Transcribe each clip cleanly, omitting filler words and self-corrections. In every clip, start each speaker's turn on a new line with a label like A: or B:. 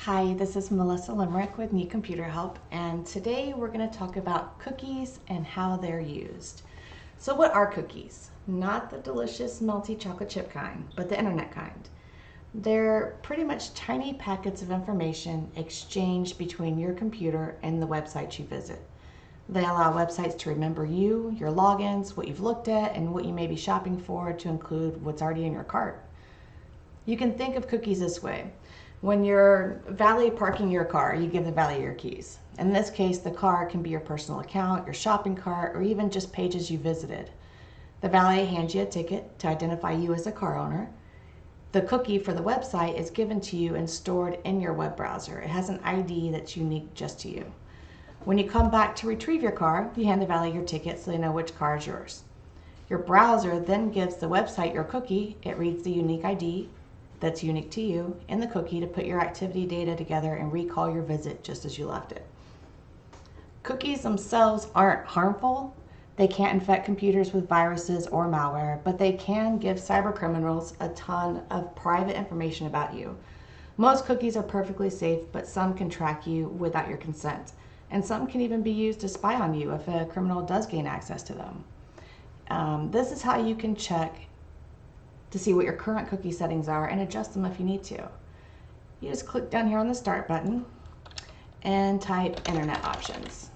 A: Hi, this is Melissa Limerick with New Computer Help, and today we're going to talk about cookies and how they're used. So what are cookies? Not the delicious melty chocolate chip kind, but the internet kind. They're pretty much tiny packets of information exchanged between your computer and the websites you visit. They allow websites to remember you, your logins, what you've looked at, and what you may be shopping for to include what's already in your cart. You can think of cookies this way. When you're valet parking your car, you give the valet your keys. In this case, the car can be your personal account, your shopping cart, or even just pages you visited. The valet hands you a ticket to identify you as a car owner. The cookie for the website is given to you and stored in your web browser. It has an ID that's unique just to you. When you come back to retrieve your car, you hand the valet your ticket so they know which car is yours. Your browser then gives the website your cookie. It reads the unique ID that's unique to you in the cookie to put your activity data together and recall your visit just as you left it. Cookies themselves aren't harmful. They can't infect computers with viruses or malware, but they can give cyber criminals a ton of private information about you. Most cookies are perfectly safe, but some can track you without your consent, and some can even be used to spy on you if a criminal does gain access to them. This is how you can check to see what your current cookie settings are and adjust them if you need to. You just click down here on the start button and type internet options.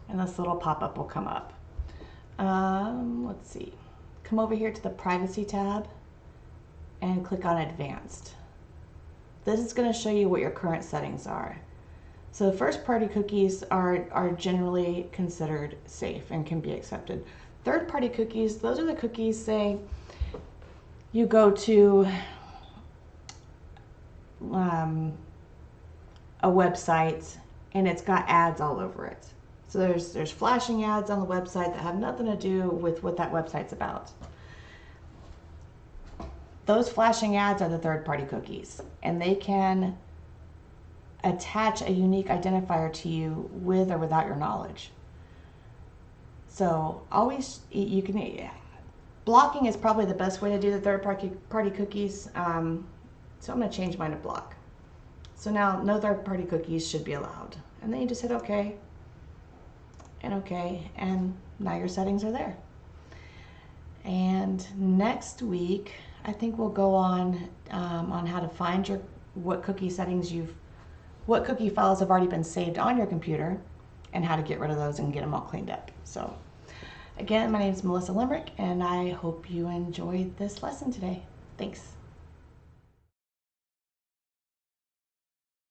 A: And this little pop-up will come up. Let's see. Come over here to the privacy tab and click on advanced. This is going to show you what your current settings are. So first-party cookies are generally considered safe and can be accepted. Third-party cookies, those are the cookies, say you go to a website and it's got ads all over it. So there's flashing ads on the website that have nothing to do with what that website's about. Those flashing ads are the third-party cookies, and they can attach a unique identifier to you with or without your knowledge. So always, blocking is probably the best way to do the third-party cookies. So I'm going to change mine to block. So now no third-party cookies should be allowed. And then you just hit OK and OK, and now your settings are there. And next week, I think we'll go on how to find what cookie files have already been saved on your computer and how to get rid of those and get them all cleaned up. So again, my name is Melissa Limerick, and I hope you enjoyed this lesson today. Thanks.